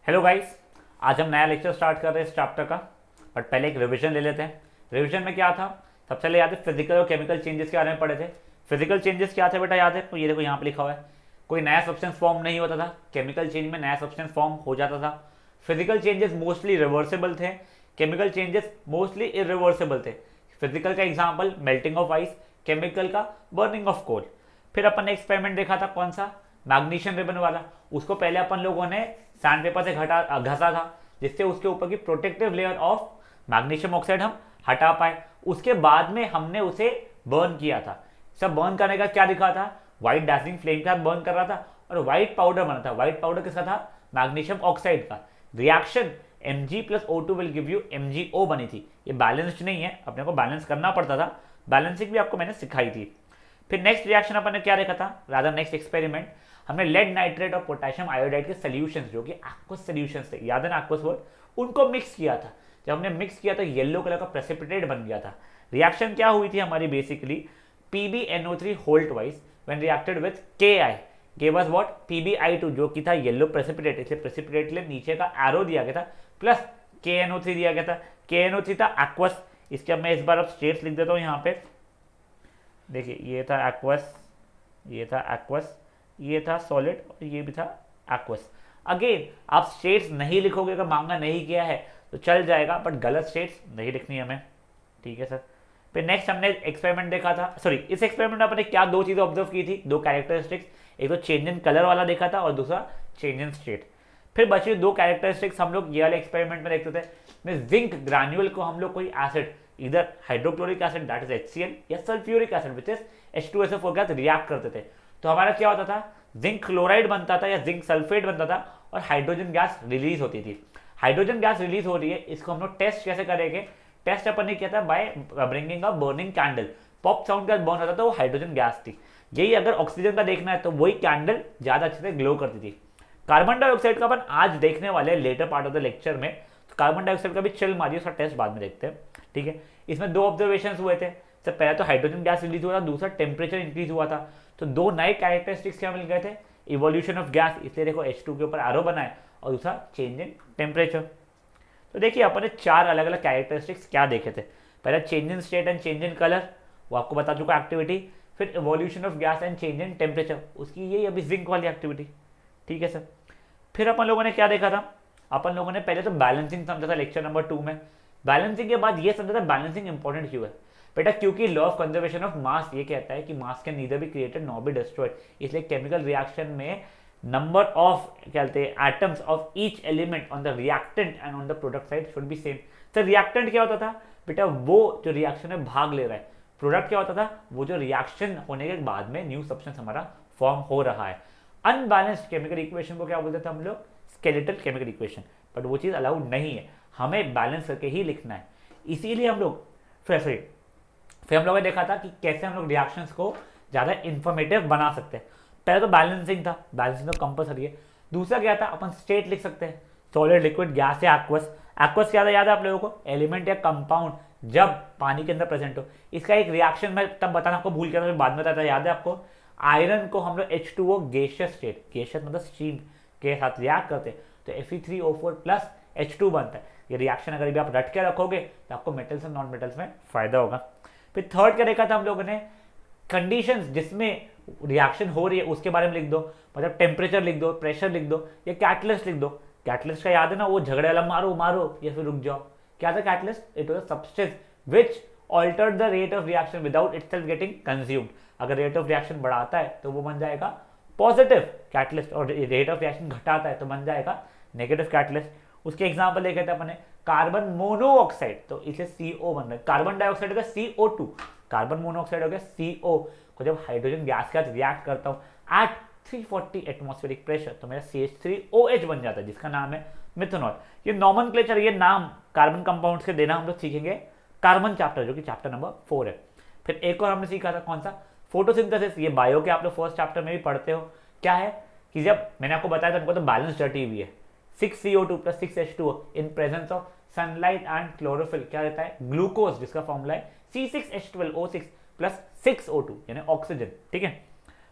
Hello guys, आज हम नया लेक्चर स्टार्ट कर रहे हैं इस चैप्टर का। बट पहले एक रिवीजन ले लेते हैं। रिवीजन में क्या था, सबसे पहले याद है फिजिकल और केमिकल चेंजेस के बारे में पढ़े थे। फिजिकल चेंजेस क्या थे बेटा, याद है? तो ये देखो यहाँ पे लिखा हुआ है, कोई नया सब्सटेंस फॉर्म नहीं होता था। केमिकल चेंज में नया सब्सटेंस फॉर्म हो जाता था। फिजिकल चेंजेस मोस्टली रिवर्सिबल थे, केमिकल चेंजेस मोस्टली इरिवर्सिबल थे। फिजिकल का example melting of ice, chemical का बर्निंग ऑफ कोल। फिर अपन ने एक्सपेरिमेंट देखा था, कौन सा? मैग्नीशियम रिबन वाला। उसको पहले अपन लोगों ने सैंड पेपर से घसा था, जिससे उसके ऊपर की protective layer of magnesium oxide हम हटा पाए। उसके बाद में हमने उसे बर्न किया था। सब बर्न करने का क्या दिखा था? व्हाइट डैशिंग फ्लेम के साथ बर्न कर रहा था और व्हाइट पाउडर बना था। व्हाइट पाउडर किसका था? मैग्नीशियम ऑक्साइड का। Reaction Mg plus O2 will give you MgO बनी थी। ये बैलेंस्ड नहीं है, अपने को बैलेंस करना पड़ता था। बैलेंसिंग भी आपको मैंने सिखाई थी। फिर नेक्स्ट रिएक्शन अपन ने क्या देखा था, रादर नेक्स्ट एक्सपेरिमेंट, हमने लेड नाइट्रेट और पोटेशियम आयोडाइड के सॉल्यूशंस, जो कि एक्वस सॉल्यूशंस थे, याद है ना एक्वस वर्ड, उनको मिक्स किया था। जब हमने मिक्स किया तो येलो कलर का प्रेसिपिटेट बन गया था। रिएक्शन क्या हुई थी हमारी? Basically PbNO3 whole twice when reacted with Ki gave us what? PbI2, जो कि था येलो प्रेसिपिटेट, इसलिए प्रेसिपिटेट के लिए नीचे का एरो दिया गया था, प्लस KNO3 दिया गया था। KNO3 था एक्वस। इसके अब मैं इस बार अब स्टेट्स लिख देता हूँ यहाँ पे। देखिए, ये था एक्वस, ये था एक्वस, ये था सॉलिड और ये भी था एक्वस। अगेन आप स्टेट्स नहीं लिखोगे, अगर मांगा नहीं किया है तो चल जाएगा, बट गलत स्टेट्स नहीं लिखनी हमें, ठीक है सर। फिर नेक्स्ट हमने एक्सपेरिमेंट देखा था, सॉरी इस एक्सपेरिमेंट में अपने क्या दो चीजें ऑब्जर्व की थी, दो कैरेक्टरिस्टिक्स। एक तो चेंज इन कलर वाला देखा था और दूसरा चेंज इन स्टेट। फिर बची दो कैरेक्टरिस्टिक्स हम लोग ये वाले एक्सपेरिमेंट में देखते थे। में जिंक ग्रैन्यूल को हम लोग कोई एसिड, इधर hydrochloric acid that is HCl या sulphuric acid which is H2SO4 के साथ रिएक्ट करते थे, तो हमारा क्या होता था? जिंक क्लोराइड बनता था या जिंक सल्फेट बनता था और हाइड्रोजन गैस रिलीज होती थी। हाइड्रोजन गैस रिलीज हो रही है, इसको हम लोग टेस्ट कैसे करेंगे? टेस्ट अपन ने किया था by bringing a burning candle. Pop sound का बर्न होता था, वो हाइड्रोजन गैस थी। यही अगर ऑक्सीजन का देखना है तो वही कैंडल ज्यादा अच्छे से ग्लो करती थी। कार्बन डाइऑक्साइड का अपन आज देखने वाले latter part of the lecture में, तो कार्बन डाइऑक्साइड का भी चिल मारिए, उसका टेस्ट बाद में देखते हैं, ठीक है। इसमें दो ऑब्जर्वेशन हुए थे। सबसे पहला तो हाइड्रोजन गैस रिलीज हुआ था, दूसरा टेम्परेचर इंक्रीज हुआ था। तो दो नए कैरेक्टरिस्टिक्स क्या मिल गए थे? इवोल्यूशन ऑफ गैस, इसलिए देखो H2 के ऊपर एरो बनाए, और दूसरा चेंज इन टेम्परेचर। तो देखिए अपन ने चार अलग अलग कैरेक्टरिस्टिक्स क्या देखे थे। पहले change in state and change in colour, वो आपको बता चुका एक्टिविटी। फिर evolution of gas and change in temperature, उसकी यही अभी जिंक वाली एक्टिविटी, ठीक है सर। फिर अपन लोगों ने क्या देखा था? अपन लोगों ने पहले तो बैलेंसिंग समझा था लेक्चर नंबर 2 में। बैलेंसिंग के बाद ये समझा था बैलेंसिंग इंपॉर्टेंट क्यों है बेटा, क्योंकि law of conservation of mass ये कहता है कि मास can neither be created nor be destroyed. इसलिए केमिकल रिएक्शन में नंबर ऑफ क्या कहते हैं atoms of each element on the reactant and on the product side should be same. तो रिएक्टेंट क्या होता था बेटा? वो जो रिएक्शन में भाग ले रहा है। प्रोडक्ट क्या होता था? वो जो रिएक्शन होने के बाद में न्यू सब्सटेंस हमारा फॉर्म हो रहा है। अनबैलेंस्ड केमिकल इक्वेशन को क्या बोलते थे हम लोग? Skeletal chemical equation. बट वो चीज अलाउड नहीं है, हमें बैलेंस करके ही लिखना है। इसीलिए हम लोग फिर हम लोगों ने देखा था कि कैसे हम लोग रिएक्शंस को ज्यादा इंफॉर्मेटिव बना सकते हैं। पहले तो बैलेंसिंग था, बैलेंसिंग तो कंपल्सरी है। दूसरा क्या था? अपन स्टेट लिख सकते हैं, सॉलिड, लिक्विड, गैस या एक्वस। एक्वस क्या था याद है आप लोगों को? एलिमेंट या कंपाउंड जब पानी के अंदर प्रेजेंट हो। इसका एक रिएक्शन मैं तब बताना आपको भूल गया था, बाद में बताया था, याद है आपको? आयरन को हम लोग H2O गैसियस स्टेट, गैसियस मतलब स्टीम के साथ रिएक्ट करते हैं तो Fe3O4 प्लस H2 बनता है। ये रिएक्शन अगर भी आप रट के रखोगे तो आपको मेटल्स और नॉन मेटल्स में फायदा होगा। फिर थर्ड क्या देखा था हम लोगों ने? कंडीशंस जिसमें रिएक्शन हो रही है उसके बारे में लिख दो, मतलब टेम्परेचर लिख दो, प्रेशर लिख दो या कैटलिस्ट लिख दो। कैटलिस्ट का याद है ना, वो झगड़े वाला मारो मारो या फिर रुक जाओ। क्या था catalyst? It was a substance which altered the rate of reaction without itself getting consumed. अगर रेट ऑफ रिएक्शन बढ़ाता है तो वो बन जाएगा पॉजिटिव कैटलिस्ट, और रेट ऑफ रिएक्शन घटाता है तो बन जाएगा नेगेटिव कैटलिस्ट। उसके एग्जांपल देखे थे अपने, कार्बन मोनोऑक्साइड, तो इसलिए CO बन रहा है। कार्बन डाइऑक्साइड का CO2, कार्बन मोनोऑक्साइड हो गया CO को जब हाइड्रोजन गैस के साथ रिएक्ट करता हूँ एट 340 एटमॉस्फेरिक प्रेशर तो मेरा CH3OH बन जाता है, जिसका नाम है मिथेनॉल। ये नॉमेनक्लेचर, ये नाम कार्बन कंपाउंड्स के देना हम लोग सीखेंगे कार्बन चैप्टर, जो कि चैप्टर नंबर 4 है। फिर एक और हमने सीखा था, कौन सा? फोटोसिंथेसिस। ये बायो के आप लोग फर्स्ट चैप्टर में भी पढ़ते हो। क्या है कि जब मैंने आपको बताया था हमको तो बैलेंस डटी हुई है, 6CO2 plus 6H2O in presence of sunlight and chlorophyll क्या रहता है? ग्लूकोज, जिसका फॉर्मूला है C6H12O6 प्लस 6O2 यानी ऑक्सीजन, ठीक है।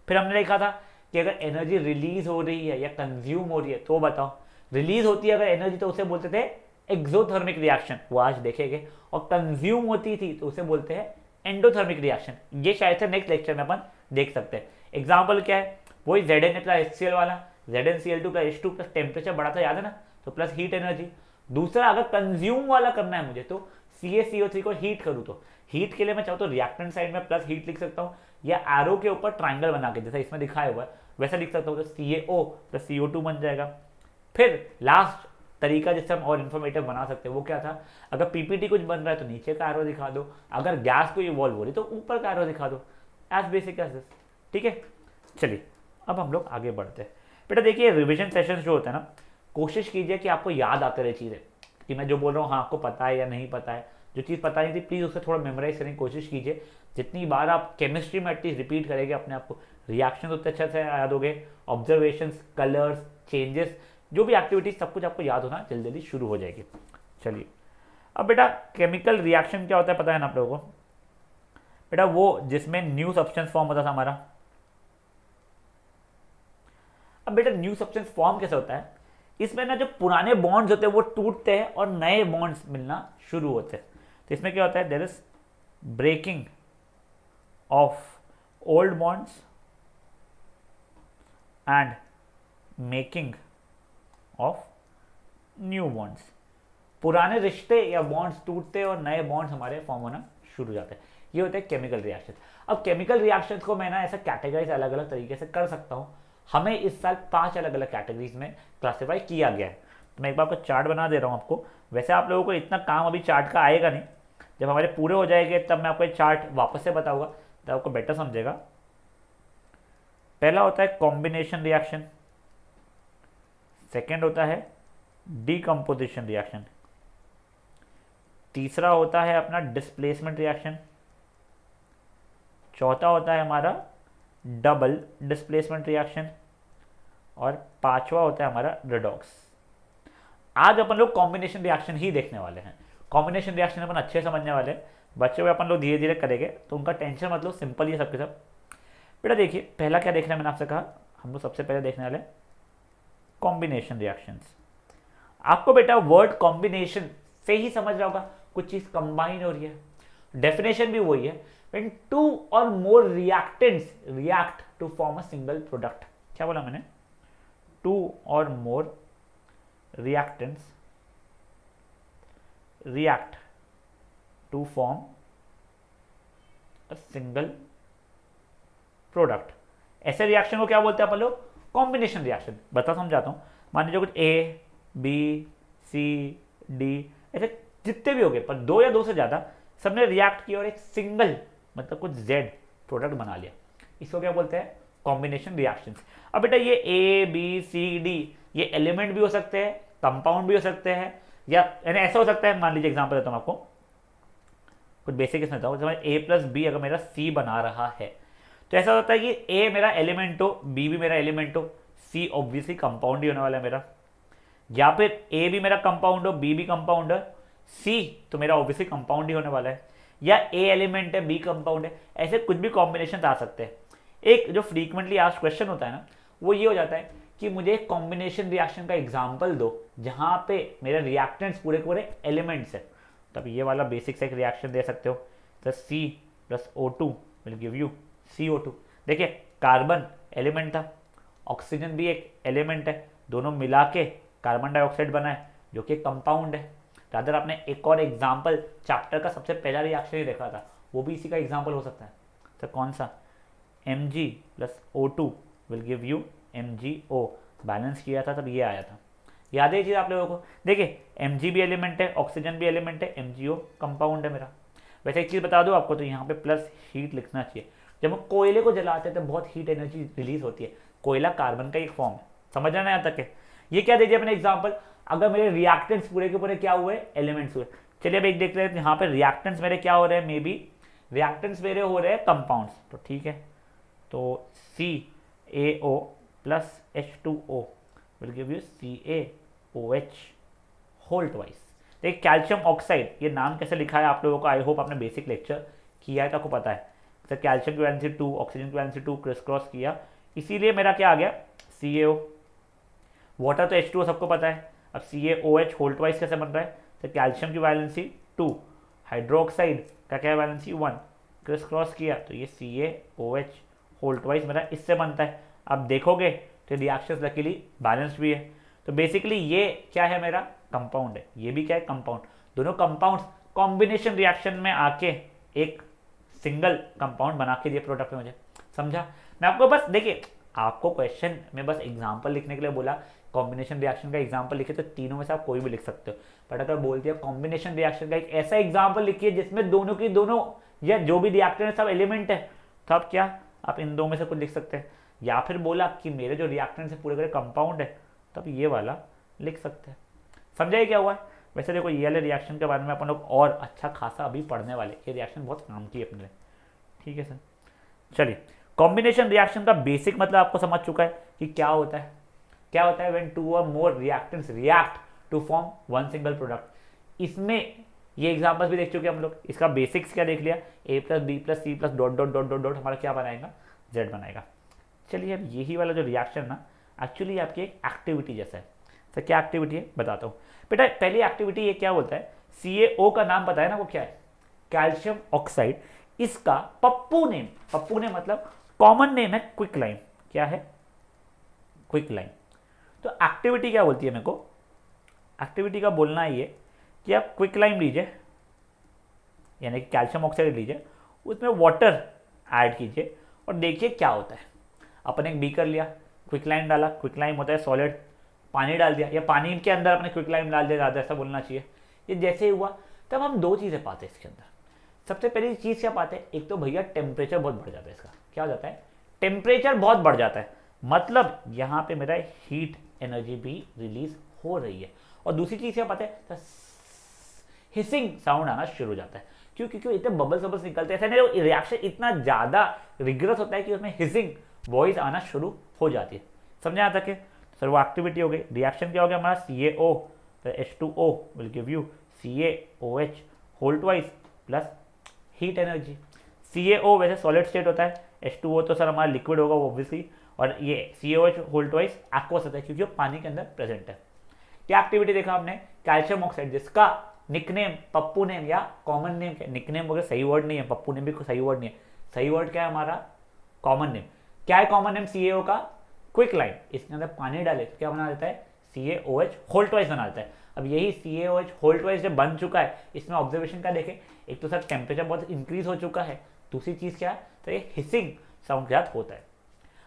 फिर हमने देखा था कि अगर एनर्जी रिलीज हो रही है या कंज्यूम हो रही है तो बताओ। रिलीज होती है अगर एनर्जी तो उसे बोलते थे एक्सोथर्मिक रिएक्शन, वो आज देखेंगे। और कंज्यूम होती थी तो उसे बोलते हैं एंडोथर्मिक रिएक्शन। ये शायद से नेक्स्ट लेक्चर में अपन देख सकते हैं। एग्जाम्पल क्या है, वही Zn प्लस HCl वाला, ZnCl2 plus H2 plus temperature बढ़ा था, याद है ना, तो प्लस हीट एनर्जी। दूसरा अगर कंज्यूम वाला करना है मुझे तो CaCO3 को हीट करूँ तो हीट के लिए मैं चाहूँ तो रिएक्टेंट साइड में प्लस हीट लिख सकता हूँ, या एरो के ऊपर ट्राइंगल बना के जैसा इसमें दिखाया हुआ है वैसा लिख सकता हूँ, तो CaO प्लस CO2 बन जाएगा। फिर लास्ट तरीका जिससे हम और इन्फॉर्मेटिव बना सकते हैं वो क्या था, अगर पीपीटी कुछ बन रहा है तो नीचे का एरो दिखा दो, अगर गैस को इवॉल्व हो रही तो ऊपर का एरो दिखा दो, एज बेसिक एज दिस। ठीक है, चलिए अब हम लोग आगे बढ़ते हैं। बेटा देखिए रिवीजन सेशंस जो होता है ना, कोशिश कीजिए कि आपको याद आते रहे चीज़ें, कि मैं जो बोल रहा हूँ हाँ आपको पता है या नहीं पता है। जो चीज़ पता नहीं थी प्लीज़ उसे थोड़ा मेमोराइज करने की कोशिश कीजिए। जितनी बार आप केमिस्ट्री में एटलीस्ट रिपीट करेंगे अपने आप को, रिएक्शन उतने अच्छे से याद हो गए, ऑब्जर्वेशंस, कलर्स, चेंजेस, जो भी एक्टिविटीज सब कुछ आपको याद होना जल्दी जल्दी शुरू हो जाएगी। चलिए अब बेटा केमिकल रिएक्शन क्या होता है पता है ना आप लोगों को, बेटा वो जिसमें न्यू सब्सटेंस फॉर्म होता था हमारा। अब बेटा न्यू सब्सटेंस फॉर्म कैसे होता है, इसमें ना जो पुराने बॉन्ड्स होते हैं वो टूटते हैं और नए बॉन्ड्स मिलना शुरू होते हैं। तो इसमें क्या होता है, there is breaking of old bonds and making of new bonds. पुराने रिश्ते या बॉन्ड्स टूटते हैं और नए बॉन्ड्स हमारे फॉर्म होना शुरू हो जाते हैं। ये होते हैं केमिकल रिएक्शन। अब केमिकल रिएक्शंस को मैं ना ऐसा कैटेगराइज अलग अलग तरीके से कर सकता हूँ। हमें इस साल 5 अलग अलग कैटेगरीज में क्लासीफाई किया गया है। तो मैं एक बार आपको चार्ट बना दे रहा हूँ आपको। वैसे आप लोगों को इतना काम अभी चार्ट का आएगा नहीं, जब हमारे पूरे हो जाएंगे तब मैं आपको एक चार्ट वापस से बताऊंगा, तब आपको बेटर समझेगा। पहला होता है कॉम्बिनेशन रिएक्शन, सेकेंड होता है डीकम्पोजिशन रिएक्शन, तीसरा होता है अपना डिस्प्लेसमेंट रिएक्शन, चौथा होता है हमारा डबल डिस्प्लेसमेंट रिएक्शन, और पांचवा होता है हमारा रेडॉक्स। आज अपन लोग कॉम्बिनेशन रिएक्शन ही देखने वाले हैं। कॉम्बिनेशन रिएक्शन अपन अच्छे समझने वाले हैं, बच्चे हुए अपन लोग धीरे धीरे करेंगे, तो उनका टेंशन मतलब सिंपल ही सबके सब। बेटा देखिए पहला क्या देखना है, मैंने आपसे कहा हम लोग सबसे पहले देखने वाले कॉम्बिनेशन रिएक्शंस। आपको बेटा वर्ड कॉम्बिनेशन से ही समझ रहा होगा कुछ चीज कंबाइन हो रही है। डेफिनेशन भी वही है, when two or more reactants react to form a single product। क्या बोला मैंने, two or more reactants react to form a single product। ऐसे रिएक्शन को क्या बोलते हैं अपन लोग, कॉम्बिनेशन रिएक्शन। बता समझाता हूं, मान लीजिए कुछ A B C D ऐसे जितने भी हो गए, पर 2 या 2 से ज्यादा सबने रिएक्ट किया और एक सिंगल मतलब कुछ Z प्रोडक्ट बना लिया, इसको क्या बोलते हैं, कॉम्बिनेशन रिएक्शंस। अब बेटा ये A B C D ये एलिमेंट भी हो सकते हैं, कंपाउंड भी हो सकते हैं, या यानी ऐसा हो सकता है, मान लीजिए एग्जांपल देता हूं आपको, कुछ बेसिक इसमें बताऊं, जैसे A प्लस बी अगर मेरा C बना रहा है तो ऐसा होता है कि A मेरा एलिमेंट हो, B भी मेरा एलिमेंट हो, C ऑब्वियसली कंपाउंड ही होने वाला है मेरा, या फिर A भी मेरा कंपाउंड हो, B भी कंपाउंड है, C तो मेरा ऑब्वियसली कंपाउंड ही होने वाला है, या A एलिमेंट है B कंपाउंड है। ऐसे कुछ भी कॉम्बिनेशन आ सकते हैं। एक जो फ्रीक्वेंटली आस्क्ड क्वेश्चन होता है ना, वो ये हो जाता है कि मुझे एक कॉम्बिनेशन रिएक्शन का एग्जांपल दो जहां पे मेरे रिएक्टेंट्स पूरे पूरे एलिमेंट्स है। तब ये वाला बेसिक से एक रिएक्शन दे सकते हो, तो C plus O2 will give you CO2। देखिए कार्बन एलिमेंट था, ऑक्सीजन भी एक एलिमेंट है, दोनों मिला के कार्बन डाइऑक्साइड बना है जो कि कंपाउंड है। रादर आपने एक और एग्जाम्पल चैप्टर का सबसे पहला रिएक्शन ही देखा था, वो भी इसी का एग्जाम्पल हो सकता है। तो कौन सा, Mg plus O2 will give you MgO। Balance किया था तब ये आया था, याद है ये चीज़ आप लोगों को। देखिए Mg भी एलिमेंट है, ऑक्सीजन भी एलिमेंट है, MgO कंपाउंड है मेरा। वैसे एक चीज़ बता दो आपको, तो यहाँ पे प्लस हीट लिखना चाहिए। जब हम कोयले को जलाते हैं तो बहुत हीट एनर्जी रिलीज होती है। कोयला कार्बन का एक फॉर्म है, समझना नहीं आता है। ये क्या दीजिए अपने एग्जाम्पल, अगर मेरे रिएक्टेंट्स पूरे के पूरे क्या हुए, एलिमेंट्स हुए। चलिए अब एक देख रहे हैं यहाँ पे रिएक्टेंट्स मेरे क्या हो रहे हैं, मे बी रिएक्टेंट्स मेरे हो रहे हैं कंपाउंड्स, तो ठीक है। तो CaO plus H2O will give you CaOH whole twice. देखिए कैल्शियम ऑक्साइड, ये नाम कैसे लिखा है आप लोगों को, आई होप आपने बेसिक लेक्चर किया है तो आपको पता है। तो कैल्शियम की वैलेंसी 2, ऑक्सीजन की वैलेंसी 2, क्रिस क्रॉस किया, इसीलिए मेरा क्या आ गया CaO। वाटर तो H2O सबको पता है। अब CaOH होल ट्वाइस कैसे बन रहा है, तो कैल्शियम की वैलेंसी 2, हाइड्रोक्साइड का क्या वैलेंसी 1, क्रिस क्रॉस किया तो ये CaOH होल ट्वाइस मेरा इससे बनता है। अब देखोगे तो रिएक्शंस लकीली बैलेंस्ड भी है। तो बेसिकली ये क्या है, मेरा कंपाउंड है, ये भी क्या है कंपाउंड। दोनों कंपाउंड्स कॉम्बिनेशन रिएक्शन में आके एक सिंगल कंपाउंड बना के दिए प्रोडक्ट में मुझे, समझा। मैं आपको बस देखिए, आपको क्वेश्चन में बस एग्जांपल लिखने के लिए बोला, कॉम्बिनेशन रिएक्शन का एग्जांपल लिखे तो तीनों में से आप कोई भी लिख सकते हो। बट अगर बोल दिया कॉम्बिनेशन रिएक्शन का एक ऐसा एग्जांपल लिखिए जिसमें दोनों की दोनों या जो भी रिएक्टर है सब एलिमेंट है, तब क्या आप इन दो में से कुछ लिख सकते हैं। या फिर बोला कि मेरे जो रिएक्टेंट है पूरे कंपाउंड है, तब ये वाला लिख सकते हैं। समझाइए क्या हुआ है। वैसे देखो ये वाले रिएक्शन के बारे में अपन लोग और अच्छा खासा अभी पढ़ने वाले, ये रिएक्शन बहुत काम की है अपने लिए, ठीक है सर। चलिए, कॉम्बिनेशन रिएक्शन का बेसिक मतलब आपको समझ चुका है कि क्या होता है। क्या होता है, when two or more reactants react to form one single product. इसमें ये एग्जांपल्स भी देख चुके हैं हम लोग। इसका बेसिक्स क्या देख लिया, A plus B plus C plus dot dot dot dot dot हमारा क्या बनाएगा, Z बनाएगा। चलिए, अब यही वाला जो रिएक्शन ना एक्चुअली आपकी एक एक्टिविटी जैसा है। तो क्या एक्टिविटी है बताता हूँ बेटा। पहली एक्टिविटी ये क्या बोलता है, CaO का नाम पता है ना वो क्या है, कैल्शियम ऑक्साइड। इसका पप्पू नेम मतलब कॉमन नेम है क्विकलाइम। क्या है, क्विकलाइम। तो एक्टिविटी क्या बोलती है मेरे को, एक्टिविटी का बोलना है ये कि आप क्विकलाइम लीजिए, यानी कि कैल्शियम ऑक्साइड लीजिए, उसमें वाटर ऐड कीजिए और देखिए क्या होता है। अपन एक बीकर लिया, क्विकलाइम डाला, क्विकलाइम होता है सॉलिड, पानी डाल दिया या पानी के अंदर अपने क्विकलाइम डाल दिया, ज़्यादा ऐसा बोलना चाहिए। ये जैसे ही हुआ तब हम दो चीज़ें पाते हैं इसके अंदर। सबसे पहली चीज़ क्या पाते हैं, एक तो भैया टेम्परेचर बहुत बढ़ जाता है इसका। क्या हो जाता है, टेम्परेचर बहुत बढ़ जाता है, मतलब यहाँ पे मेरा हीट एनर्जी भी रिलीज हो रही है। और दूसरी चीज़ क्या पाते हैं, हिसिंग साउंड आना शुरू हो जाता है। क्यों, क्योंकि इतने बबल्स निकलते हैं, ऐसा नहीं रिएक्शन इतना ज़्यादा रिग्रेस होता है कि उसमें हिसिंग वॉइस आना शुरू हो जाती है। समझ आता कि सर वो एक्टिविटी हो गई। रिएक्शन क्या हो गया हमारा, CaO तो H2O will give you CaOH whole twice plus heat energy. CaO वैसे सॉलिड स्टेट होता है, H2O तो सर हमारा लिक्विड होगा ऑब्वियसली, और ये CaOH होल ट्वाइस एक्वस होता है क्योंकि वो पानी के अंदर प्रेजेंट है। क्या एक्टिविटी देखा हमने, कैल्शियम ऑक्साइड जिसका निकनेम पप्पू नेम या कॉमन नेम, निकनेम वगैरह सही वर्ड नहीं है, पप्पू नेम भी सही वर्ड नहीं है। सही वर्ड क्या है हमारा, कॉमन नेम। क्या है कॉमन नेम CaO का, क्विकलाइम। इसके अंदर पानी डाले तो क्या बना देता है, CaOH होल ट्वाइस बना देता है। अब यही CaOH होल ट्वाइस जब बन चुका है, इसमें ऑब्जर्वेशन क्या देखें, एक तो सर टेम्परेचर बहुत इंक्रीज हो चुका है, दूसरी चीज़ क्या है, तो ये हिसिंग साउंड के साथ होता है।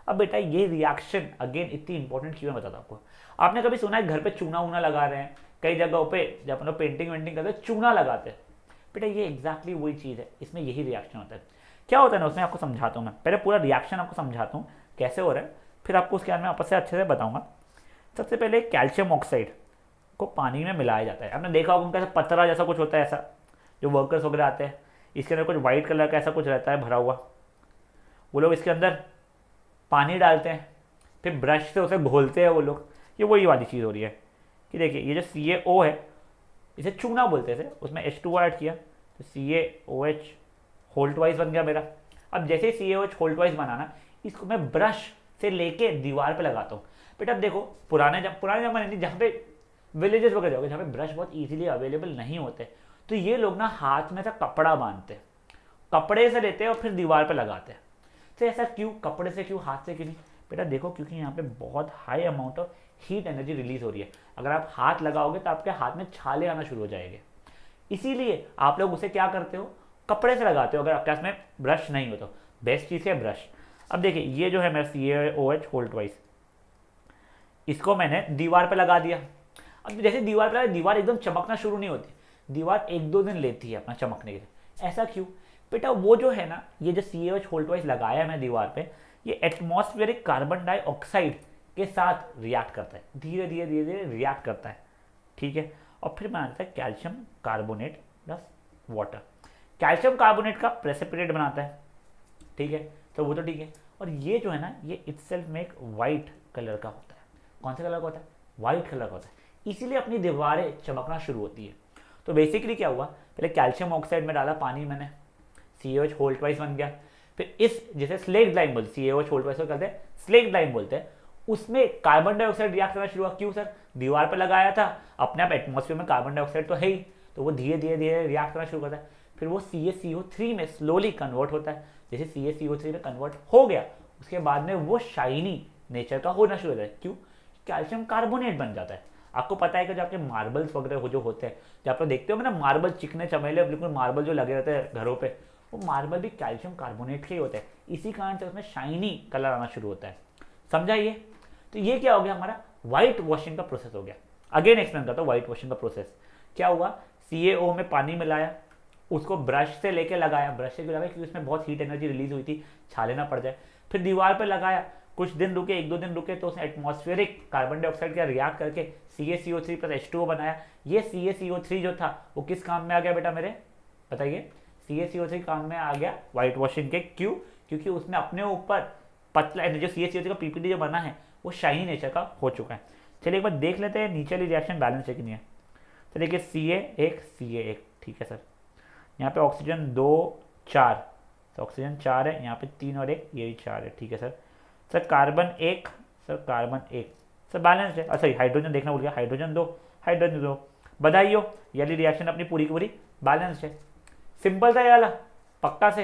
अब बेटा ये रिएक्शन अगेन इतनी इंपॉर्टेंट क्यों है बताता हूँ आपको। आपने कभी सुना है घर पे चूना वूना लगा रहे हैं, कई जगहों पे जब अपन लोग पेंटिंग वेंटिंग करते हैं चूना लगाते हैं। बेटा ये एग्जैक्टली वही चीज़ है, इसमें यही रिएक्शन होता है। क्या होता है ना, उसमें आपको समझाता हूँ मैं, पहले पूरा रिएक्शन आपको समझाता हूँ कैसे हो रहा है, फिर आपको उसके बारे में आपस से अच्छे से बताऊँगा। सबसे पहले कैल्शियम ऑक्साइड को पानी में मिलाया जाता है। आपने देखा होगा उनका ऐसा पतरा जैसा कुछ होता है, ऐसा जो वर्कर्स वगैरह आते हैं, इसके अंदर कुछ व्हाइट कलर का ऐसा कुछ रहता है भरा हुआ, वो लोग इसके अंदर पानी डालते हैं, फिर ब्रश से उसे घोलते हैं वो लोग। ये वही वाली चीज़ हो रही है कि देखिए ये जो CaO है इसे चूना बोलते थे, उसमें H2O ऐड किया तो CaOH होल ट्वाइस बन गया मेरा। अब जैसे ही CaOH होल ट्वाइस बनाना, इसको मैं ब्रश से लेके दीवार पे लगाता हूँ। बेटा अब देखो पुराने ज़माने नहीं, जहाँ पे विलेजेस वगैरह जाओगे जहाँ पे ब्रश बहुत ईजिली अवेलेबल नहीं होते, तो ये लोग ना हाथ में से कपड़ा बांधते हैं, कपड़े से लेते हैं और फिर दीवार पे लगाते हैं। तो ऐसा क्यों, कपड़े से क्यों, हाथ से क्यों नहीं? बेटा देखो क्योंकि यहाँ पे बहुत high amount of heat energy release हो रही है। अगर आप हाथ लगाओगे तो आपके हाथ में छाले आना शुरू हो जाएंगे, इसीलिए आप लोग उसे क्या करते हो, कपड़े से लगाते हो अगर आपके पास में ब्रश नहीं हो तो। बेस्ट चीज़ है ब्रश। अब देखिए ये जो है मेरा CaOH होल ट्वाइस, इसको मैंने दीवार पे लगा दिया। अब जैसे दीवार पे, दीवार एकदम चमकना शुरू नहीं होती, दीवार 1-2 दिन लेती है अपना चमकने के लिए। ऐसा क्यों? बेटा वो जो है ना, ये जो CaOH होल ट्वाइस लगाया है मैं दीवार पे, ये एटमॉस्फेरिक कार्बन डाइऑक्साइड के साथ रिएक्ट करता है, धीरे धीरे रिएक्ट करता है, ठीक है। और फिर बनाता है calcium carbonate plus water. Calcium carbonate का प्रेसिपिटेट बनाता है, ठीक है, तो वो तो ठीक है। और ये जो है ना, ये इटसेल्फ में एक वाइट कलर का होता है। कौन से कलर का होता है? वाइट कलर का होता है, इसीलिए अपनी दीवारें चमकना शुरू होती है। तो बेसिकली क्या हुआ, पहले कैल्शियम ऑक्साइड में डाला पानी मैंने, CaOH होल ट्वाइस बन गया। फिर इस जैसे स्लेक्ट लाइम बोलते, CaOH होल ट्वाइस को कहते हैं स्लेक्ट लाइम बोलते हैं, उसमें कार्बन डाइऑक्साइड रिएक्ट करना शुरू हुआ। क्यों सर? दीवार पर लगाया था, अपने आप एटमॉस्फेयर में कार्बन डाइऑक्साइड तो है ही, तो वो धीरे धीरे धीरे रिएक्ट करना शुरू करता है। फिर वो CaCO3 में स्लोली कन्वर्ट होता है। जैसे CaCO3 में कन्वर्ट हो गया, उसके बाद में वो शाइनी नेचर का होना शुरू होता है। क्यों? कैल्शियम कार्बोनेट बन जाता है। आपको पता है कि जो आपके मार्बल्स वगैरह जो होते हैं, जब आप देखते हो ना मार्बल चिकने चमेले बिल्कुल मार्बल जो लगे रहते हैं घरों पे, वो मार्बल भी कैल्शियम कार्बोनेट के ही होते हैं। इसी कारण से उसमें शाइनी कलर आना शुरू होता है। समझा ये? तो ये क्या हो गया, हमारा व्हाइट वॉशिंग का प्रोसेस हो गया। अगेन एक्सप्लेन करता हूँ व्हाइट वॉशिंग का प्रोसेस। क्या हुआ, CaO में पानी मिलाया, उसको ब्रश से लेके लगाया, ब्रश से लगाया क्योंकि उसमें बहुत हीट एनर्जी रिलीज हुई थी, छाले ना पड़ जाए। फिर दीवार पे लगाया, कुछ दिन रुके, 1-2 दिन रुके, तो उसने एटमॉस्फेरिक कार्बन डाइऑक्साइड का रिएक्ट करके CaCO3 प्लस H2O बनाया। ये CaCO3 जो था वो किस काम में आ गया बेटा मेरे, बताइए? CaCO3 काम में आ गया व्हाइट वॉशिंग के। क्यों? क्योंकि उसने अपने ऊपर पतला जो CaCO3 का पीपीटी जो बना है वो शाइनी नेचर का हो चुका है। चलिए एक बार देख लेते हैं नीचे वाली रिएक्शन बैलेंस है कि नहीं है। तो देखिए CA1 ठीक है सर। यहाँ पे ऑक्सीजन 2 4, तो ऑक्सीजन 4 है, यहाँ पे 3 और 1, ये भी 4 है, ठीक है sir. Sir carbon 1, sir balance है। अच्छा हाइड्रोजन देखना भूल गया, हाइड्रोजन 2, बधाई हो, ये वाली रिएक्शन अपनी पूरी की पूरी बैलेंस है। सिंपल था ये वाला, पक्का से।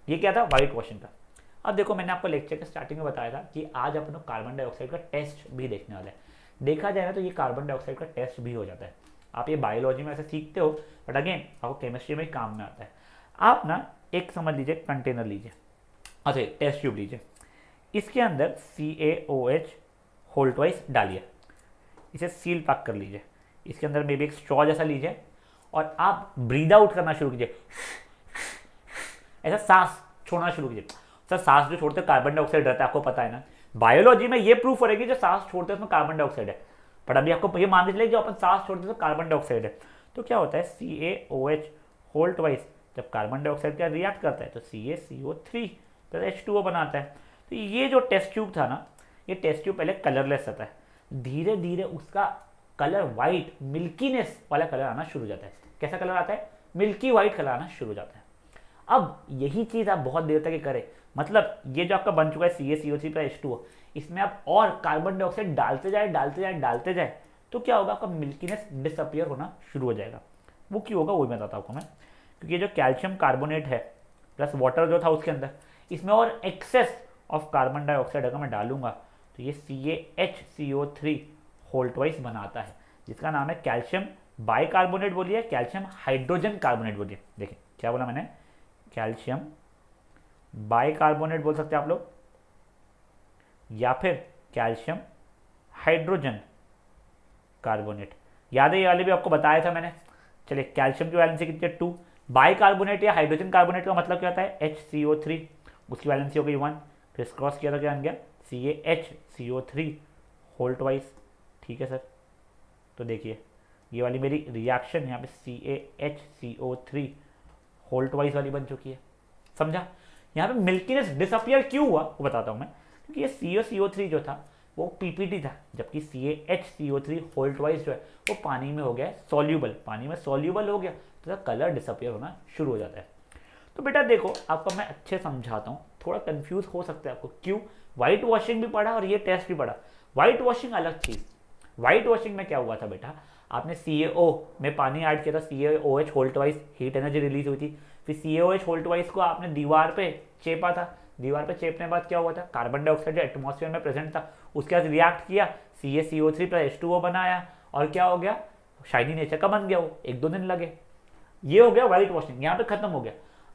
ये क्या था, व्हाइट वॉशिंग का। अब देखो मैंने आपको लेक्चर के स्टार्टिंग में बताया था कि आज अपन लोग कार्बन डाइऑक्साइड का टेस्ट भी देखने वाले हैं। देखा जाए ना तो ये कार्बन डाइऑक्साइड का टेस्ट भी हो जाता है। आप ये बायोलॉजी में ऐसे सीखते हो, बट अगेन आपको केमिस्ट्री में काम में आता है। आप ना एक समझ लीजिए कंटेनर लीजिए, अच्छा टेस्ट ट्यूब लीजिए, इसके अंदर CaOH होल ट्वाइस डालिए, इसे सील पैक कर लीजिए। इसके अंदर मे भी एक स्ट्रॉ जैसा लीजिए और आप ब्रीद आउट करना शुरू कीजिए, ऐसा सांस छोड़ना शुरू कीजिए। सर सांस जो छोड़ते कार्बन डाइऑक्साइड रहता है, आपको पता है ना, बायोलॉजी में ये प्रूफ हो रहा है कि जो सांस छोड़ते हैं उसमें कार्बन डाइऑक्साइड है। बट अभी आपको ये मान लीजिए जो अपन सांस छोड़ते हैं तो कार्बन डाइऑक्साइड है। तो क्या होता है, CaOH होल ट्वाइस जब कार्बन डाइऑक्साइड का रिएक्ट करता है तो CaCO3 प्लस H2O बनाता है। तो ये जो टेस्ट ट्यूब था ना, ये टेस्ट ट्यूब पहले कलरलेस रहता है, धीरे धीरे उसका कलर व्हाइट मिल्कीनेस वाला कलर आना शुरू हो जाता है। कैसा कलर आता है, मिल्की व्हाइट कलर आना शुरू हो जाता है। अब यही चीज आप बहुत देर तक करें, मतलब ये जो आपका बन चुका है CaCO3 प्लस H2O, इसमें आप और कार्बन डाइऑक्साइड डालते जाए तो क्या होगा, आपका मिल्कीनेस डिसअपियर होना शुरू हो जाएगा। वो क्यों होगा वो मैं बताता हूँ आपको मैं। क्योंकि ये जो कैल्शियम कार्बोनेट है प्लस वाटर जो था उसके अंदर, इसमें और एक्सेस ऑफ कार्बन डाइऑक्साइड अगर मैं डालूंगा तो ये CaHCO3 होल ट्वाइस बनाता है, जिसका नाम है कैल्शियम बाइकार्बोनेट बोलिए, कैल्शियम हाइड्रोजन कार्बोनेट बोलिए। देखिए क्या बोला मैंने, कैल्शियम बाइकार्बोनेट बोल सकते हैं आप लोग, या फिर कैल्शियम हाइड्रोजन कार्बोनेट। याद है ये वाले भी आपको बताया था मैंने। चलिए कैल्शियम की वैलेंसी कितनी है, 2। बाइकार्बोनेट या हाइड्रोजन कार्बोनेट का मतलब क्या होता है, HCO3, उसकी वैलेंसी हो गई 1। फिर क्रॉस किया तो क्या बन गया, CaHCO3 होल ट्वाइस। ठीक है सर, तो देखिए ये वाली मेरी रिएक्शन यहाँ पे CaHCO3 होल ट्वाइस वाली बन चुकी है। समझा? यहाँ पे मिल्कीनेस डिसअपियर क्यों हुआ वो बताता हूँ मैं। क्योंकि ये CaCO3 जो था वो पीपीटी था, जबकि CaHCO3 होल ट्वाइस जो है वो पानी में हो गया है सॉल्यूबल, पानी में सॉल्यूबल हो गया तो कलर डिसअपियर होना शुरू हो जाता है। तो बेटा देखो आपको मैं अच्छे समझाता हूँ, थोड़ा कंफ्यूज हो सकता है आपको, क्यों, व्हाइट वॉशिंग भी पढ़ा और ये टेस्ट भी पढ़ा। व्हाइट वॉशिंग अलग चीज। व्हाइट वॉशिंग में क्या हुआ था बेटा, आपने CaO में पानी ऐड किया था, CaOH whole twice heat energy release हुई थी। फिर CaOH होल ट्वाइस को आपने दीवार पे चेपा था, दीवार पे चेपने के बाद क्या हुआ था, कार्बन डाइऑक्साइड जो एटमॉस्फेयर में प्रेजेंट था उसके साथ रिएक्ट किया, CaCO3 प्लस H2O बनाया और क्या हो गया, शाइनी नेचर का बन गया वो, 1-2 दिन लगे। ये हो गया व्हाइट वॉशिंग, यहाँ पे खत्म हो गया।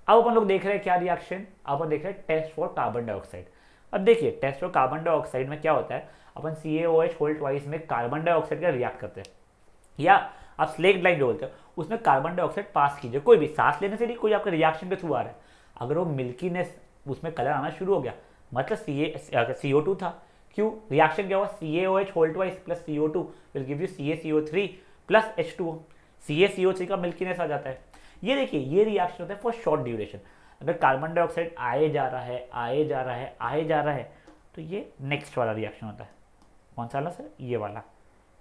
अब अपन लोग देख रहे हैं क्या रिएक्शन, अब अपन देख रहे हैं टेस्ट फॉर कार्बन डाइऑक्साइड। अब देखिए टेस्ट फॉर कार्बन डाइऑक्साइड में क्या होता है, अपन CaOH होल ट्वाइस में कार्बन डाइऑक्साइड का रिएक्ट करते हैं, या आप स्लेक्ट लाइन जो बोलते हैं उसमें कार्बन डाइऑक्साइड पास कीजिए, कोई भी सांस लेने से नहीं, कोई आपके रिएक्शन के थ्रू आ रहा है। अगर वो मिल्कीनेस उसमें कलर आना शुरू हो गया मतलब CO2 था। क्यों, रिएक्शन क्या हुआ, CaOH whole twice plus CO2 will give you CaCO3 plus H2O। CaCO3 का मिल्कीनेस आ जाता है। ये देखिए ये रिएक्शन होता है फॉर शॉर्ट ड्यूरेशन। अगर कार्बन डाइऑक्साइड आए जा रहा है तो ये नेक्स्ट वाला रिएक्शन होता है। कौन सा वाला सर, ये वाला।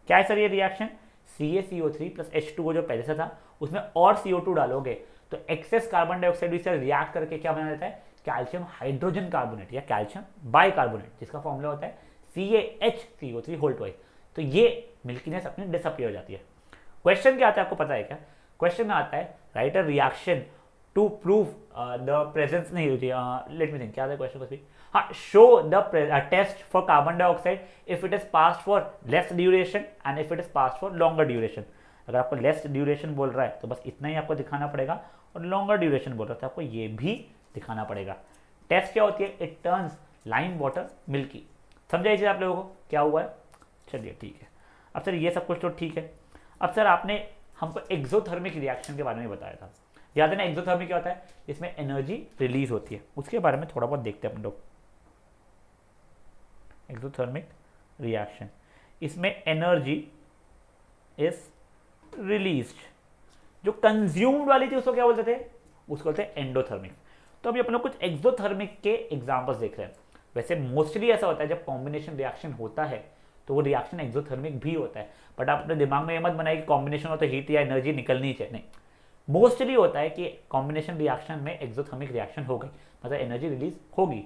क्या है सर ये रिएक्शन, CaCO3 प्लस H2O जो पहले से था उसमें और CO2 डालोगे तो एक्सेस कार्बन डाइऑक्साइड भी से रिएक्ट करके क्या बना देता है, कैल्शियम हाइड्रोजन कार्बोनेट या कैल्शियम बाइकार्बोनेट, जिसका फॉर्मूला होता है CaHCO3 होल ट्वाइस, तो ये मिल्कीनेस अपनी डिसअपियर हो जाती है। क्वेश्चन क्या आता है आपको पता है क्या? क्वेश्चन में आता है write a reaction to prove the presence, नहीं होती, लेट मी थिंक क्या था क्वेश्चन कुछ भी, हाँ, show the test for carbon dioxide if it is pass for less duration and if it is pass for longer duration. अगर आपको less duration बोल रहा है तो बस इतना ही आपको दिखाना पड़ेगा, और लॉन्गर ड्यूरेशन बोल रहा है तो आपको ये भी दिखाना पड़ेगा। टेस्ट क्या होती है? It turns lime water milky. समझा ये चीज आप लोगों को क्या हुआ है? चलिए ठीक है। अब सर ये सब कुछ तो ठीक है, अब सर आपने हमको एक्सोथर्मिक रिएक्शन के बारे में बताया था, याद है ना? एक्सोथर्मिक क्या होता है? इसमें एनर्जी रिलीज होती है, उसके बारे में थोड़ा बहुत देखते हैं अपन लोग। एक्सोथर्मिक रिएक्शन, इसमें एनर्जी इज रिलीज्ड। जो कंज्यूम्ड वाली थी उसको क्या बोलते थे? उसको बोलते हैं एंडोथर्मिक। तो अभी अपन लोग कुछ एक्सोथर्मिक के एग्जांपल्स देख रहे हैं। वैसे मोस्टली ऐसा होता है जब कॉम्बिनेशन रिएक्शन होता है तो वो रिएक्शन एक्सोथर्मिक भी होता है, बट आप अपने दिमाग में ये मत बनाए कि कॉम्बिनेशन हो तो हीट या एनर्जी निकलनी चाहिए, नहीं। मोस्टली होता है कि कॉम्बिनेशन रिएक्शन में एक्सोथर्मिक रिएक्शन हो गई, मतलब एनर्जी रिलीज होगी।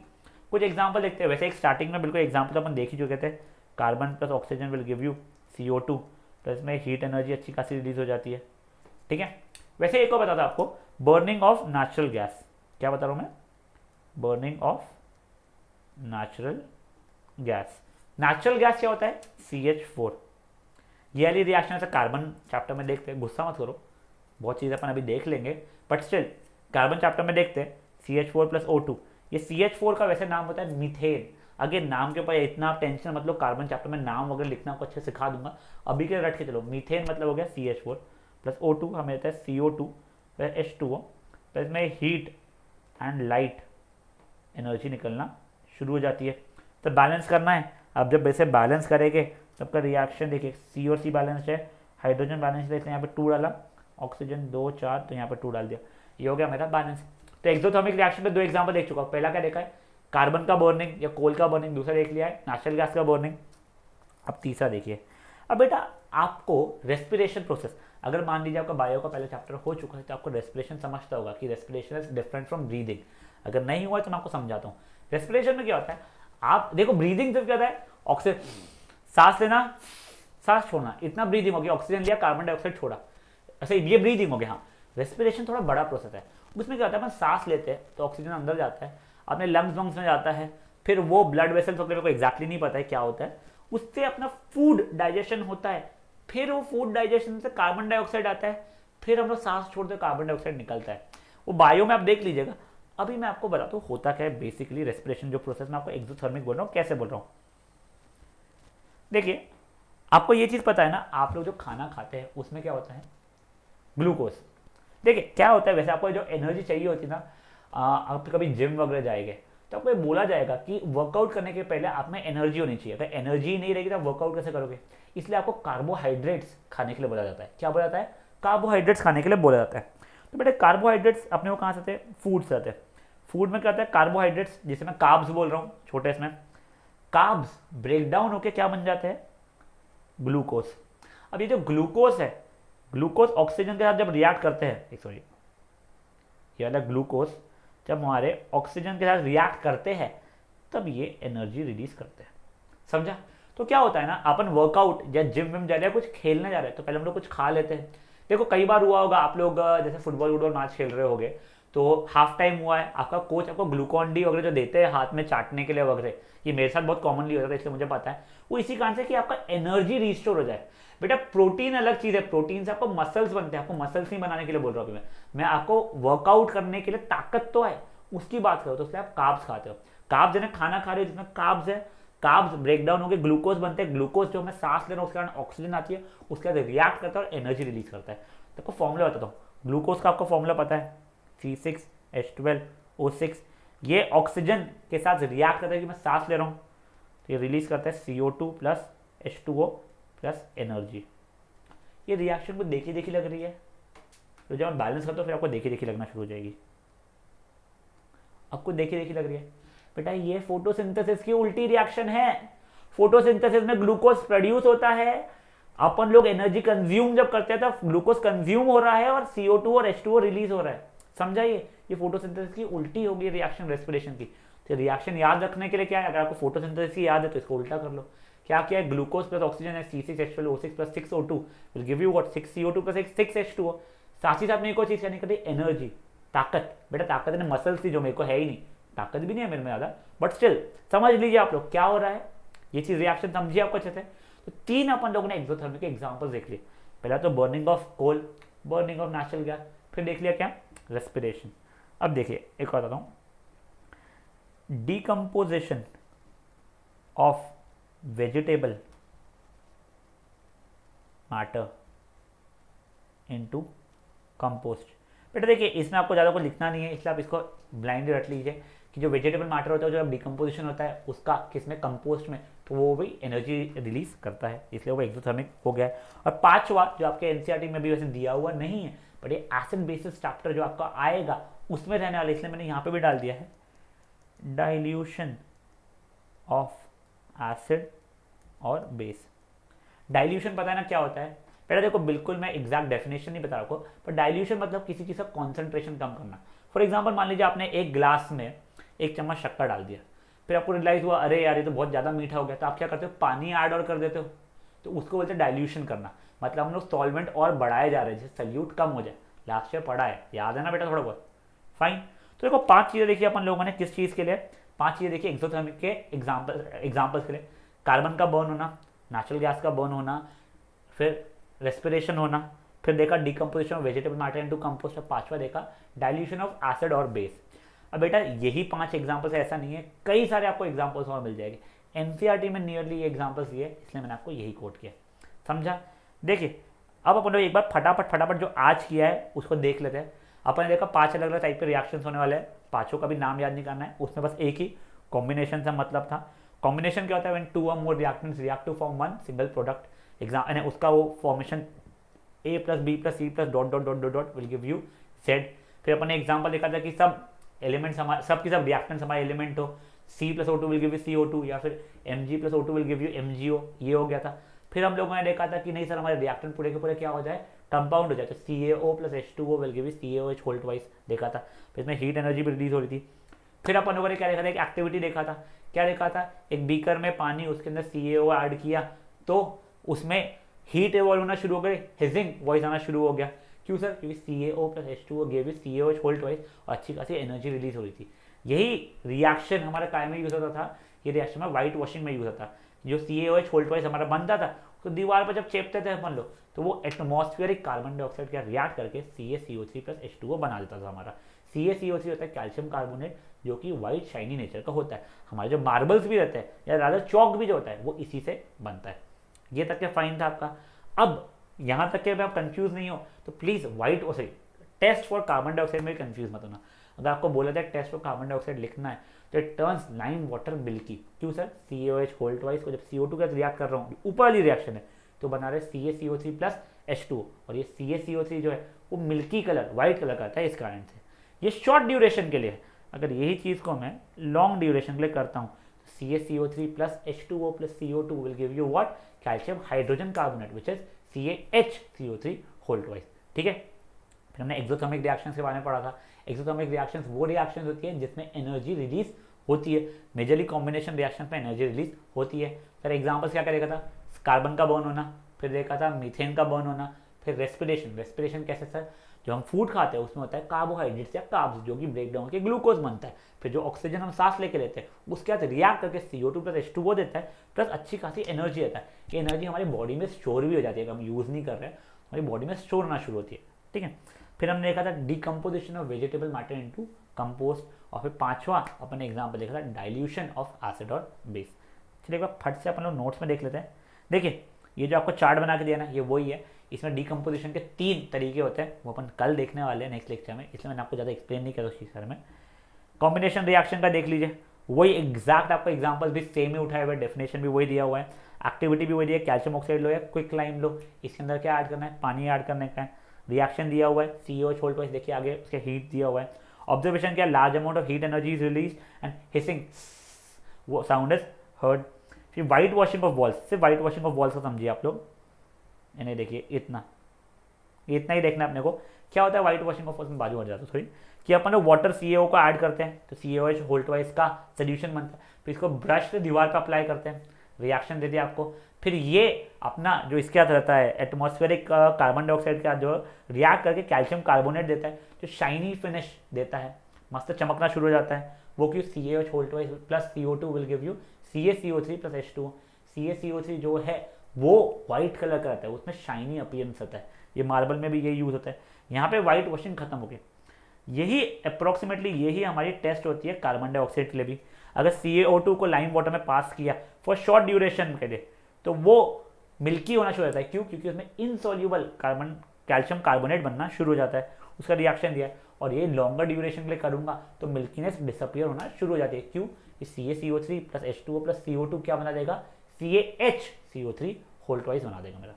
कुछ एग्जांपल देखते हैं। वैसे एक स्टार्टिंग में बिल्कुल एग्जांपल अपन देख ही चुके थे, carbon plus oxygen will give you CO2, तो इसमें हीट एनर्जी अच्छी खासी रिलीज हो जाती है, ठीक है। वैसे एक और बता था आपको, बर्निंग ऑफ नेचुरल गैस, क्या बता रहा हूं मैं? Burning of natural gas. Natural gas क्या होता है? CH4। ये वाली रिएक्शन से कार्बन चैप्टर में देखते हैं, गुस्सा मत करो, बहुत चीज़ अपन अभी देख लेंगे, बट स्टिल कार्बन चैप्टर में देखते हैं CH4 प्लस O2। ये CH4 का वैसे नाम होता है मीथेन। अगर नाम के ऊपर इतना आप टेंशन मतलब, कार्बन चैप्टर में नाम वगैरह लिखना आपको अच्छे सिखा दूंगा, अभी के रट के चलो। मीथेन मतलब हो गया CH4 प्लस O2 हमें रहता है CO2 प्लस H2O, तो इसमें हीट एंड लाइट एनर्जी निकलना शुरू हो जाती है। तो बैलेंस करना है। अब जब वैसे बैलेंस करेंगे सबका रिएक्शन देखिए, C और C बैलेंस है, हाइड्रोजन बैलेंस है, यहाँ पे 2 डाला, ऑक्सीजन 2 4, तो यहाँ पे 2 डाल दिया, ये हो गया मेरा बैलेंस। तो एक्सोथर्मिक रिएक्शन पे 2 एग्जांपल देख चुका हूँ। पहला क्या देखा है? कार्बन का बर्निंग या कोल का बर्निंग। दूसरा देख लिया है नेचुरल गैस का बर्निंग। अब तीसरा देखिए। अब बेटा आपको रेस्पिरेशन प्रोसेस, अगर मान लीजिए आपका बायो का पहला चैप्टर हो चुका है तो आपको रेस्पिरेशन समझता होगा कि respiration is different from breathing. अगर नहीं हुआ तो मैं आपको समझाता हूँ। रेस्पिरेशन में क्या होता है, आप देखो ब्रीदिंग सिर्फ क्या होता है? ऑक्सीजन, सांस लेना, सांस छोड़ना, इतना ब्रीदिंग हो गया। ऑक्सीजन लिया, कार्बन डाइऑक्साइड छोड़ा, ऐसे ये ब्रीदिंग हो गया। हाँ, रेस्पिरेशन थोड़ा बड़ा प्रोसेस है। उसमें क्या होता है, अपन सांस लेते हैं तो ऑक्सीजन अंदर जाता है, अपने लंग्स में जाता है, फिर वो ब्लड वेसल्स वगैरह को एग्जैक्टली नहीं पता है क्या होता है, उससे अपना फूड डाइजेशन होता है, फिर वो फूड डाइजेशन से कार्बन डाइऑक्साइड आता है, फिर हम लोग सांस छोड़ते कार्बन डाइऑक्साइड निकलता है। वो बायो में आप देख लीजिएगा। अभी मैं आपको बताता हूँ होता क्या है बेसिकली रेस्पिरेशन जो प्रोसेस में आपको एक्सोथर्मिक बोल रहा हूँ, कैसे बोल रहा हूँ। देखिए आपको ये चीज पता है ना, आप लोग जो खाना खाते हैं उसमें क्या होता है? ग्लूकोज। देखिए क्या होता है, वैसे आपको जो एनर्जी चाहिए होती है ना, आप कभी जिम वगैरह जाएंगे तो आपको बोला जाएगा कि वर्कआउट करने के पहले आप में एनर्जी होनी चाहिए। अगर एनर्जी नहीं रहेगी तो आप वर्कआउट कैसे करोगे? इसलिए आपको कार्बोहाइड्रेट्स खाने के लिए बोला जाता है। क्या बोला जाता है? कार्बोहाइड्रेट्स खाने के लिए बोला जाता है। तो बेटे कार्बोहाइड्रेट्स अपने को कहाँ से आते हैं? फूड से आते हैं। फूड में क्या होता है? कार्बोहाइड्रेट्स, जिसे मैं कार्ब्स बोल रहा हूँ छोटे इसमें, कार्ब्स ब्रेक डाउन होकर क्या बन जाते हैं? ग्लूकोज। अब ये जो ग्लूकोज है, ग्लूकोज ऑक्सीजन के साथ जब रिएक्ट करते हैं, सॉरी ये वाला ग्लूकोज जब हमारे ऑक्सीजन के साथ रिएक्ट करते हैं तब ये एनर्जी रिलीज करते हैं। समझा? तो क्या होता है ना, अपन वर्कआउट या जिम विम जा रहे हैं, कुछ खेलने जा रहे हैं तो पहले हम लोग कुछ खा लेते हैं। देखो कई बार हुआ होगा आप लोग जैसे फुटबॉल वुटबॉल मैच खेल रहे होगे तो हाफ टाइम हुआ है, आपका कोच आपको ग्लूकॉन डी वगैरह जो देते हैं हाथ में चाटने के लिए वगैरह, ये मेरे साथ बहुत कॉमनली होता है इसलिए मुझे पता है, वो इसी कारण से कि आपका एनर्जी रिस्टोर हो जाए। बेटा प्रोटीन अलग चीज है, प्रोटीन से आपको मसल्स बनते हैं, आपको मसल्स नहीं बनाने के लिए बोल रहा हूँ मैं आपको वर्कआउट करने के लिए ताकत तो है उसकी बात करो, तो इसलिए आप कार्ब्स खाते हो। कार्ब्स यानी खाना खा रहे हो जिसमें कार्ब्स है, कार्ब्स ब्रेक डाउन होकर ग्लूकोज बनते हैं, ग्लूकोज जो हमें सांस लेना उसके कारण ऑक्सीजन आती है, उसके बाद रिएक्ट करता है और एनर्जी रिलीज करता है। तो आपको फॉर्मूला बताता हूँ, ग्लूकोज का आपको फॉर्मूला पता है C6H12O6, ये ऑक्सीजन के साथ रिएक्ट करता है कि मैं सांस ले रहा हूँ तो ये रिलीज करता है CO2 plus H2O plus energy. ये रिएक्शन को देखी देखी लग रही है, तो जब मैं बैलेंस करता हूँ फिर आपको देखी देखी लगना शुरू हो जाएगी। आपको देखी देखी लग रही है बेटा, ये फोटोसिंथेसिस की उल्टी रिएक्शन है। फोटोसिंथेसिस में ग्लूकोज प्रोड्यूस होता है, अपन लोग एनर्जी कंज्यूम जब करते हैं तो ग्लूकोज कंज्यूम हो रहा है और CO2 और H2O रिलीज हो रहा है। समझा? ये फोटोसिंथेसिस की उल्टी होगी रिएक्शन रेस्पिरेशन की। तो तो रिएक्शन याद रखने के लिए क्या है, अगर आपको फोटोसिंथेसिस याद है तो इसको उल्टा कर लो। क्या किया है, ग्लूकोज प्लस ऑक्सीजन है C6H12O6 plus 6O2 will give you what 6CO2 plus 6H2O। साथ ही साथ में एक और चीज करनी करती एनर्जी, ताकत। बेटा ताकत ने मसल्स थी जो मेरे को है ही नहीं, ताकत भी नहीं है मेरे में ज़्यादा, बट स्टिल समझ लीजिए आप लोग क्या हो रहा है, ये चीज़ रिएक्शन समझिए आपको अच्छे से। तो 3 अपन लोगों ने एक्सोथर्मिक के एग्जाम्पल्स देख लिए। पहला तो burning of coal, burning of natural gas, फिर देख लिया क्या, रेस्पिरेशन। अब देखिए एक और बताता हूँ, decomposition of vegetable matter into compost. बेटा देखिए इसमें आपको ज़्यादा कुछ लिखना नहीं है, इसलिए आप इसको ब्लाइंडली रट लीजिए कि जो वेजिटेबल मैटर होता है, जो डिकम्पोजिशन होता है उसका किसमें, कंपोस्ट में, तो वो भी एनर्जी रिलीज करता है, इसलिए वो एक्सोथर्मिक हो गया है। और पांचवा जो आपके एनसीईआरटी में भी वैसे दिया हुआ नहीं है, बट ये एसिड बेसिस चैप्टर जो आपका आएगा उसमें रहने वाला, इसलिए मैंने यहाँ पे भी डाल दिया है, डाइल्यूशन ऑफ एसिड और बेस। डाइल्यूशन पता है ना क्या होता है, पहले देखो बिल्कुल मैं एग्जैक्ट डेफिनेशन नहीं बता रहा हूँ, पर डाइल्यूशन मतलब किसी चीज़ का कॉन्सेंट्रेशन कम करना। फॉर एग्जाम्पल मान लीजिए आपने एक ग्लास में 1 चम्मच शक्कर डाल दिया, फिर आपको रियलाइज हुआ अरे यार ये तो बहुत ज़्यादा मीठा हो गया, तो आप क्या करते हो, पानी ऐड और कर देते हो, तो उसको बोलते हैं डाइल्यूशन करना। मतलब हम लोग सॉल्वेंट और बढ़ाए जा रहे हैं जिससे सल्यूट कम हो जाए। लास्ट ईयर पढ़ा है, याद है ना बेटा थोड़ा बहुत, फाइन। तो देखो 5 चीज़ें देखिए अपन लोगों ने किस चीज़ के लिए, 5 चीज़ें देखिए एक्सोथर्मिक के एग्जाम्पल्स के लिए। कार्बन का बर्न होना, नेचुरल गैस का बर्न होना, फिर रेस्पिरेशन होना, फिर देखा decomposition of vegetable matter into compost, और 5वां देखा डाइल्यूशन ऑफ एसिड और बेस। अब बेटा यही 5 एग्जांपल्स ऐसा नहीं है, कई सारे आपको एग्जांपल्स और मिल जाएंगे। एनसीईआरटी में नियरली ये एग्जांपल्स दिए, इसलिए मैंने आपको यही कोट किया, समझा। देखिए अब अपन लोग एक बार फटाफट जो आज किया है उसको देख लेते हैं। अपन ने देखा 5 अलग अलग टाइप के रिएक्शंस होने वाले हैं, 5 का भी नाम याद नहीं करना है, उसमें बस एक ही कॉम्बिनेशन से मतलब था। कॉम्बिनेशन क्या होता है, when 2 or more reactants react to form one single product, exam उसका वो formation A + B + C + dot dot dot dot dot will give you Z। फिर अपन ने एग्जांपल देखा था कि सब एलिमेंट्स हमारे, सब की सब रिएक्टेंट्स हमारे एलिमेंट हो, C + O2 will give you CO2, या फिर Mg + O2 will give you MgO, ये हो गया था। फिर हम लोगों ने देखा था कि नहीं सर हमारे रिएक्टेंट पूरे के पूरे क्या हो जाए, कंपाउंड हो जाए, तो CaO + H2O will give you CaOH whole twice देखा था। फिर इसमें हीट एनर्जी भी रिलीज हो रही थी। फिर अपन लोगों ने क्या देखा था, एक एक्टिविटी देखा था, क्या देखा था, एक बीकर में पानी, उसके अंदर CaO ऐड किया तो उसमें हीट इवॉल्व होना शुरू हो गई, हिजिंग वॉइस आना शुरू हो गया। क्यों सर, क्योंकि CaO + H2O give you CaOH whole twice, और अच्छी खासी एनर्जी रिलीज हो रही थी। यही रिएक्शन हमारा काय में यूज होता था, ये रिएक्शन में व्हाइट वॉशिंग में यूज होता था। जो CaOH होल ट्वाइस हमारा बनता था तो दीवार पर जब चेपते थे अपन लोग, तो वो एटमॉस्फेरिक कार्बन डाइऑक्साइड का रिएक्ट करके CaCO3 + H2O बना देता था हमारा। CaCO3 होता है कैल्शियम कार्बोनेट, जो कि व्हाइट शाइनी नेचर का होता है। हमारे जो मार्बल्स भी रहते हैं या रादर चौक भी जो होता है वो इसी से बनता है। ये तक के फाइन था आपका। अब यहाँ तक के आप कंफ्यूज नहीं हो तो प्लीज व्हाइट और टेस्ट फॉर कार्बन डाइऑक्साइड में कंफ्यूज मत होना। अगर आपको बोला जाए टेस्ट फॉर कार्बन डाइऑक्साइड लिखना है तो it turns lime water milky. क्यों सर, CaOH होल ट्वाइस को जब CO2 के साथ रिएक्ट कर रहा हूँ, ऊपर वाली रिएक्शन है, तो बना रहे CaCO3 + H2O, और ये CaCO3 जो है वो मिल्की कलर व्हाइट कलर का आता है। इस कारण से ये शॉर्ट ड्यूरेशन के लिए है। अगर यही चीज़ को मैं लॉन्ग ड्यूरेशन के लिए करता हूँ, CaCO3 + H2O + CO2 will give you what, calcium hydrogen carbonate which is CaHCO3 whole twice. ठीक है। फिर हमने एक्सोथर्मिक रिएक्शंस के बारे में पढ़ा था। एक्सोथर्मिक रिएक्शंस वो रिएक्शंस होती है जिसमें एनर्जी रिलीज होती है। मेजरली कॉम्बिनेशन रिएक्शन में एनर्जी रिलीज होती है। फिर एग्जांपल्स क्या क्या देखा था, कार्बन का बर्न होना, फिर देखा था मीथेन का बर्न होना, फिर रेस्पिरेशन। रेस्पिरेशन कैसे सर, जो हम फूड खाते हैं उसमें होता है कार्बोहाइड्रेट्स या कार्ब्स जो कि ब्रेक डाउन के ग्लूकोज बनता है। फिर जो ऑक्सीजन हम सांस लेके लेते हैं उसके साथ रिएक्ट करके CO2 + H2O देता है, प्लस अच्छी खासी एनर्जी आता है। ये एनर्जी हमारी बॉडी में स्टोर भी हो जाती है, अगर हम यूज़ नहीं कर रहे हैं हमारी बॉडी में स्टोर होना शुरू होती है। ठीक है। फिर हमने देखा था decomposition of vegetable matter into compost, और फिर 5वां अपन एग्जाम्पल देखा था डाइल्यूशन ऑफ एसिड और बेस। चलिए एक बार फट से अपन लोग नोट्स में देख लेते हैं। देखिए ये जो आपको चार्ट बना के दिया ना, ये वही है। इसमें डीकम्पोजिशन के 3 तरीके होते हैं, वो अपन कल देखने वाले हैं नेक्स्ट लेक्चर में, इसलिए मैंने आपको ज़्यादा एक्सप्लेन नहीं किया उस चीज़ में। कॉम्बिनेशन रिएक्शन का देख लीजिए, वही एग्जैक्ट आपको एग्जांपल भी सेम ही उठाए हुए, डेफिनेशन भी वही दिया हुआ है, एक्टिविटी भी वही दिया है, कैल्शियम ऑक्साइड लो या क्विक लाइम लो, इसके अंदर क्या ऐड करना है, पानी ऐड करने का है। रिएक्शन दिया हुआ है CaOH होल ट्वाइस, देखिए आगे उसके हीट दिया हुआ है। ऑब्जर्वेशन क्या, large amount of heat energy is release and hissing वो साउंड इज हर्ड। फिर व्हाइट वॉशिंग ऑफ वॉल्स, सिर्फ व्हाइट वॉशिंग ऑफ वॉल्स को समझिए आप लोग, इन्हें देखिए इतना ये इतना ही देखना है अपने को। क्या होता है व्हाइट वॉशिंग ऑफ में बाजू हट जाता है थोड़ी, कि अपन वाटर CaO को ऐड करते हैं तो CaOH होल्ट वाइज का सोल्यूशन बनता है, फिर इसको ब्रश से दीवार पर अप्लाई करते हैं, रिएक्शन दे दिया आपको, फिर ये अपना जो इसके साथ रहता है एटमॉस्फेरिक कार्बन डाइऑक्साइड का जो रिएक्ट करके कैल्शियम कार्बोनेट देता है, जो शाइनी फिनिश देता है, मस्त चमकना शुरू हो जाता है। वो क्यों, CaOH Holt wise plus CO2 will give you CaCO3 plus H2O। CaCO3 जो है वो व्हाइट कलर का रहता है, उसमें शाइनी अपीयरेंस आता है, ये मार्बल में भी यही यूज होता है। यहाँ पे व्हाइट वॉशिंग खत्म हो गई। यही अप्रोक्सीमेटली यही हमारी टेस्ट होती है कार्बन डाइऑक्साइड के लिए भी। अगर CaO2 को लाइम वाटर में पास किया फॉर शॉर्ट ड्यूरेशन के लिए तो वो मिल्की होना शुरू हो जाता है। क्यों, क्योंकि उसमें इनसॉल्यूबल कैल्शियम कार्बोनेट बनना शुरू हो जाता है, उसका रिएक्शन दिया है। और ये लॉन्गर ड्यूरेशन के लिए करूंगा तो मिल्कीनेस डिसअपियर होना शुरू हो जाती है। क्यों, CaCO3 plus H2O plus CO2 क्या बना देगा, CaHCO3 होल्ट वाइज बना देगा मेरा।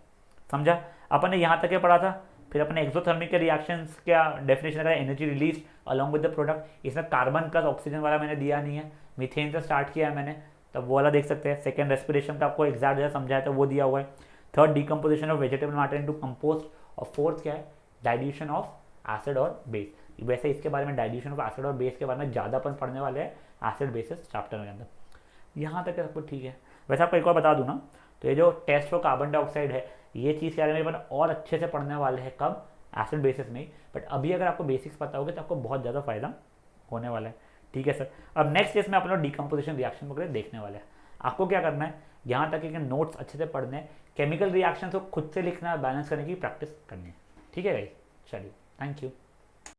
समझा, अपन ने यहाँ तक क्या पढ़ा था। फिर अपने एक्सोथर्मिक के रिएक्शंस क्या डेफिनेशन करा, energy release along with the product. इसमें कार्बन प्लस ऑक्सीजन वाला मैंने दिया नहीं है, मीथेन से स्टार्ट किया है मैंने, तब वो वाला देख सकते हैं। सेकंड रेस्पिरेशन का आपको एग्जैक्ट जैसा समझाया तो वो दिया हुआ है। Third decomposition of vegetable matter into compost, और फोर्थ क्या है, डाइल्यूशन ऑफ एसिड और बेस। वैसे इसके बारे में डाइल्यूशन ऑफ एसिड और बेस के बारे में ज़्यादा अपन पढ़ने वाले हैं एसिड बेसिस चैप्टर के अंदर। यहाँ तक सब कुछ ठीक है। वैसे आपको एक और बता दूँ ना, तो ये जो टेस्ट फॉर कार्बन डाइऑक्साइड है, ये चीज़ के बारे में अपन और अच्छे से पढ़ने वाले हैं, कब, एसिड बेसिस में ही। बट अभी अगर आपको बेसिक्स पता होगा तो आपको बहुत ज़्यादा फायदा होने वाला है। ठीक है सर। अब नेक्स्ट केस में अपना डिकम्पोजिशन रिएक्शन वगैरह देखने वाले हैं। आपको क्या करना है, यहाँ तक कि नोट्स अच्छे से पढ़ने हैं, केमिकल रिएक्शन को खुद से लिखना, बैलेंस करने की प्रैक्टिस करनी है। ठीक है भाई, चलिए, थैंक यू।